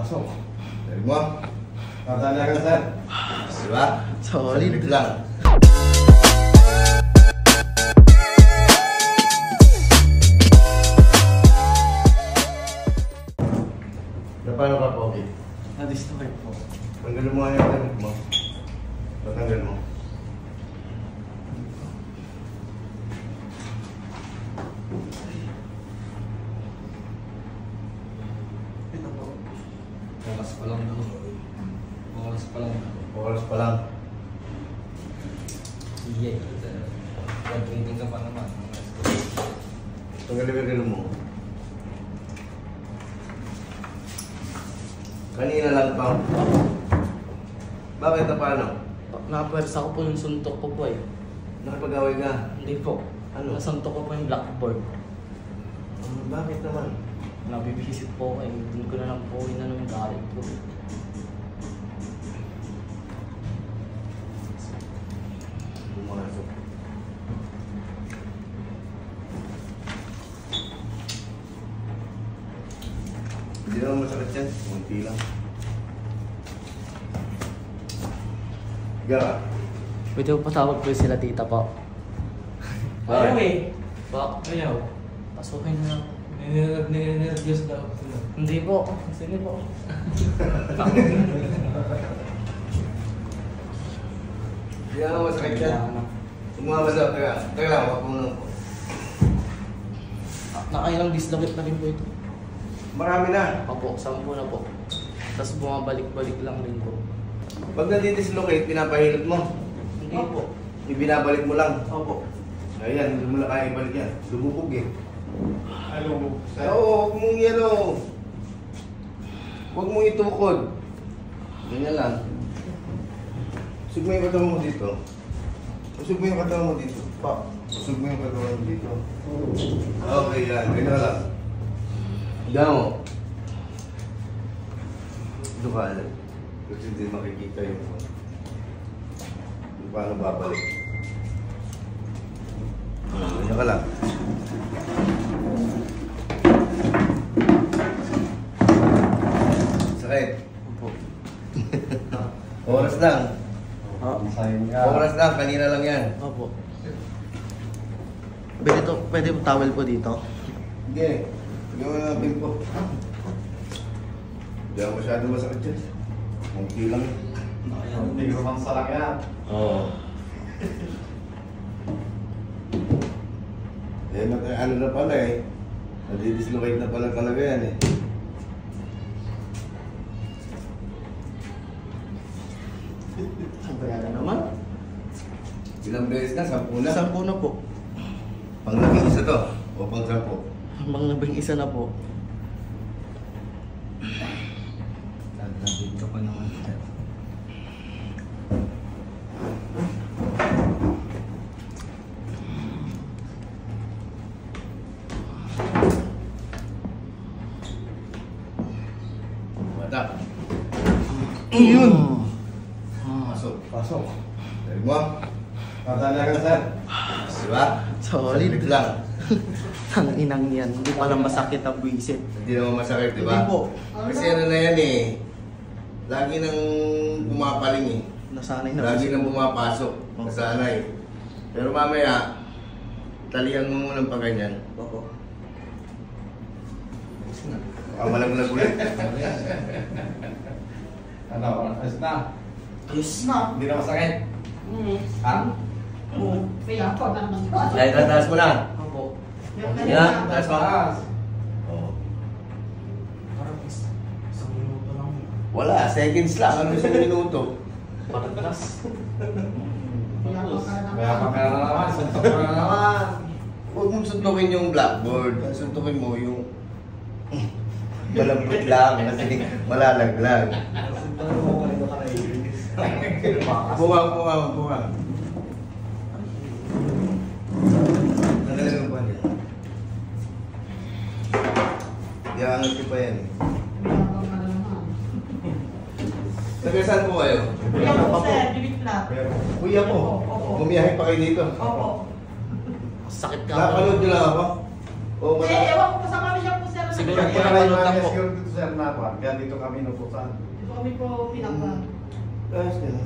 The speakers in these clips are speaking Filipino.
Pasok. Dari mo. Tatanya ka, sir. Diba? Solid. Saglit lang. Paano ka, Pogi? Na-destroy po. Tanggalin mo nga yung damit mo. Patanggal mo. Ito po. Oras pa lang po. Oras pa lang. Oras pa lang. Sige. Nag-training ka pa naman. Tanggalin mo yung gano'n mo. Kanina lang pa. Bakit na paano? Napwersa ko po yung suntok ko po eh. Nakapag-away ka? Hindi po. Ano? Nasuntok ko po yung blackboard. Bakit naman? Nabibisit po ako eh. Doon ko na lang po inano yung galit ko. Pumasok. Hindi naman masakit yan. Munti lang. Higa ka. Pwede po patawag po sila tita po. Ayaw eh. Po? Ayaw. Pasukin na lang. Ninervyos daw. Hindi po. Sige po. Hindi naman masakit yan. Tumama sa taga. Taga lang, wag mo lang po. Nakailang dislocate na rin po ito. Marami na. Opo, 10 na po. Tapos bumabalik-balik lang rin po. Pag nadidislocate, pinapahilot mo. Hindi po. Ibinabalik mo lang. Opo. Ayan, hindi mo na kaya ibalik yan. Lumubog eh. Ano? Sir. Oo, huwag mong yan o. Huwag mong itukod. Ganyan lang. Usog mo yung katawan mo dito. Usog mo yung katawan mo dito. Pa. Usog mo yung katawan mo dito. Okay, yan. Ganyan lang. Higa mo. Ito ka alam. Kasi hindi makikita yung kung paano babalik. Ganyan ka lang. Sakit. Opo. Oras lang. Sayang ka. Oras lang. Kanina lang yan. Opo. Pwede po towel po dito. Sige. Sige mo na pin po. Hindi ako masyado masakit dyan. Mungki lang. Hindi ko naman salang yan. Oo. Eh, ano na pala eh. Nadidislocate na pala talaga yan eh. Ang bayaran naman. Ilang beses na? 10 na? 10 na po. Pang-labing isa to. O pang-10. Hanggang nabing isa na po. Nandito ka pa naman. Mata. Yun! Pasok. Pasok. Dari mo. Tatanya ka, sir. Diba? Solid. Saglit lang. Ang inang yan. Hindi pala masakit ang buwisit. Hindi naman masakit, diba? Hindi po. Kasi ano na yan eh. Lagi nang pumapaling eh. Nasanay na. Lagi nang pumapasok. Nasanay. Pero mamaya, talihan mo muna pa ganyan. Opo. Baka malaglag ulit. Ano? Ayos na. Ayos na. Hindi na masakit. Ha? Dahil tataas mo na. Opo. Yan, taas mo. Taas. Oo. Parang isang minuto lang. Wala, seconds lang. Ano isang minuto? Paraglas. Kaya pa ka na naman. Suntok ka na naman. Huwag mong suntukin yung blackboard. Suntukin mo yung malambot lang kasi malalaglag. Buka. Nagalag ang pan yan. Iangat ko pa yan. Taga-saan po kayo? Kuya po, sir. Bibig flat. Kuya po. Opo. Bumiyahe pa kayo dito. Opo. Sakit ka. Nakapanood nyo lang ako? O Eh, ewan ko, kasama niya po, sir, Siguro Kaya po kaya napanood lang namin po. siguro dito sir na kwan. Kaya dito kami nupusan. Dito kami po pinapa. Ayos ka na.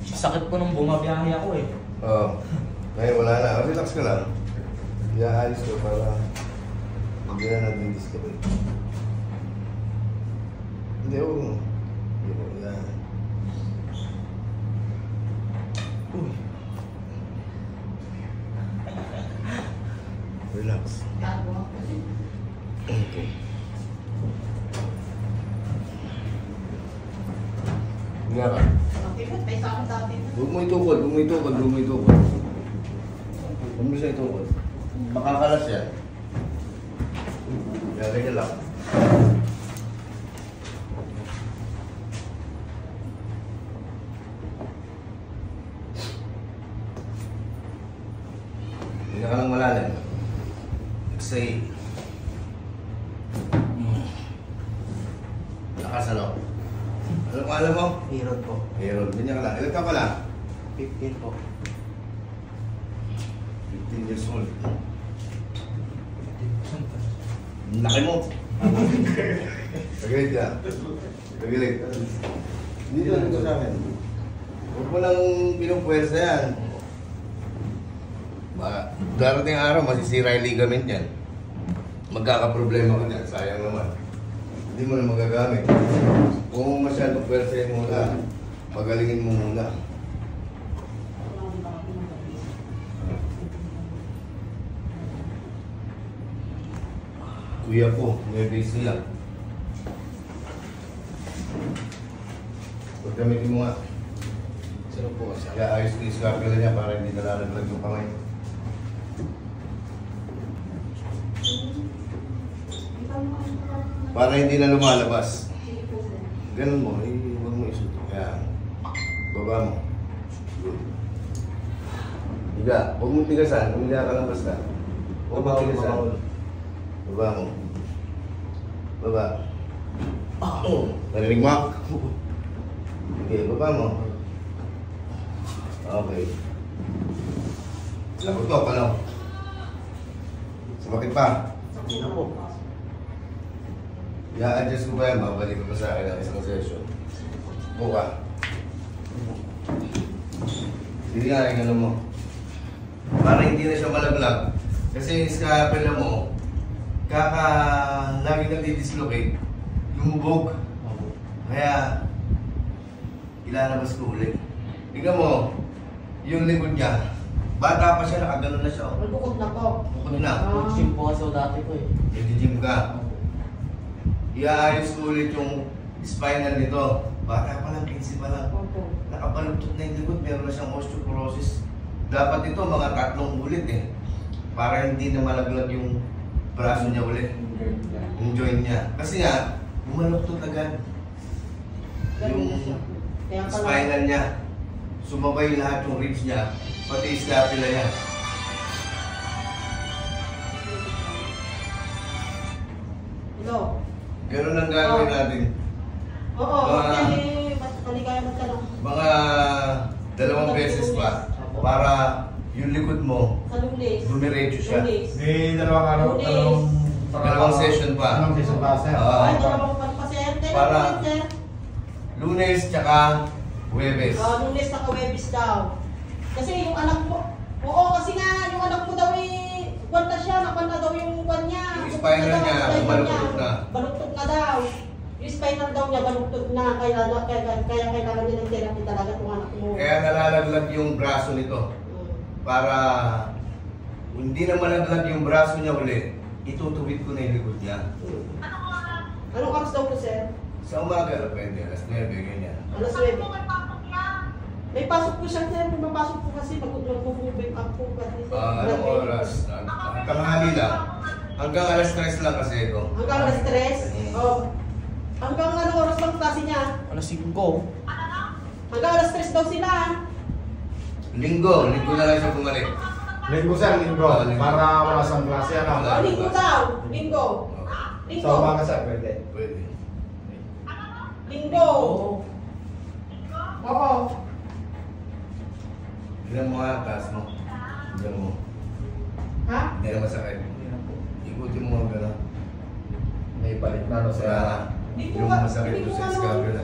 Sakit po nung bumabiyahe ako eh. Oo. Ngayon wala na. Relax ka lang. Iaayos ko para hindi na natin discover. Hindi, huwag mo. Hindi mo. Yan. Uy. Relax. Okay. Nga ka. Okay, may sakot dati. Huwag mo itukod, huwag mo itukod, huwag mo itukod. Huwag mo siya itukod. Makakalas yan. Kaya ganyan lang. Hindi ka lang malalim. Exhale. Lakas ano? Ano kung alam mo? Hirot po. Meron. Ganyan ka lang. Ilan ka pala? 15 po. 15 years old. Laki mo. Tagalit ka. Tagalit. Dito lang ko sa akin. Huwag mo lang pinupwersa yan. Darating araw, masisira yung ligament yan. Magkakaproblema ka dyan. Sayang naman. Hindi mo na magagamit. Kung masyadong pwersahin mo muna, pagalingin mo muna. Kuya po, may base lang. Pag gamitin mo nga. Sino po kasi? Kaya ayos ko yung scapula niya para hindi nalalaglag yung kamay. Para hindi na lumalabas. Ganun mo, huwag mo isuot. Kaya, baba mo. Good. Higa, huwag mong tigasan. Humiga ka lang basta. Huwag mong tigasan. Baba mo. Baba. Narinig mo? Okay, baba mo. Okay. Lagot ko, paano? Sumakit pa. Hindi na po. I-adjust ko ba yan? Babalik ko pa sa akin ang isang session. Buka. Hindi nga yung ano mo. Para hindi na siya malaglag. Kasi yung scapula mo, lagi nang didislocate, lumubog. Kaya, ilalabas ko ulit. Tingnan mo, yung likod niya, bata pa siya, nakaganon na siya. Bukod na po. Bukod na. Nag-gym po kasi ako dati po eh. Nag-gym ka. Iaayos ko ulit yung spinal nito. Bata pa lang, 15 pa lang. Opo. Nakabalugtot na yung likod, meron na siyang osteoporosis. Dapat ito, mga 3 ulit eh. Para hindi na malaglag yung braso niya ulit. Yung joint niya. Kasi nga, bumaluktot agad. Ganun na siya. Yung Kaya pala, spinal niya. Sumabay lahat yung ribs niya, pati yung scapula niya. hello. Ganun ang gagawin natin. Oo, okay. Kaligaya magtanong. Mga 2 beses pa para yung likod mo Sa Lunes. dumiretso siya. Lunes. Di dalawang araw, Lunes. Dalawang session pa. Dalawang session pa, sir. Ay, dalawang pa-sir. Para- Sir. Lunes tsaka Huwebes. Lunes na kawebis daw. Kasi yung anak mo, oo kasi nga yung anak mo daw eh, kwan na siya, nakwan na daw yung kwan niya. Yung spinal niya, baluktot na. Baluktot na daw. Yung spinal daw niya, baluktot na. Kaya kailangan niya ng therapy talaga itong anak mo. Kaya nalalaglag yung braso nito. Para hindi na malaglag yung braso niya ulit, itutuwid ko na yung likod niya. Anong oras daw po, sir? Sa umaga, depende. Alas 9, ganyan. Alas 9. May pasok po siya, sir. May mapasok po kasi mag-moving up po kasi. sir. Anong oras? Tanghali lang. Hanggang alas 3 lang kasi ito. Hanggang alas 3? Oh. Hanggang anong oras bang klase niya? Alas 5. Hanggang alas 3 daw sila. Linggo na lang siya bumalik. Linggo sir, linggo. Ah, linggo. Para wala sang klase, ano? Wala. Linggo daw. Linggo. Okay. Linggo. Sa umaga sir, pwede. Pwede. Linggo. Oo. Tignan mo nga, taas mo. Tignan mo. Ha? Hindi na masakit. Hindi na po. Ikutin mo mga gano'n. May palit na ano Wala sa na. Hindi ko Yung ka- masakit hindi doon ko sa ano- scapula.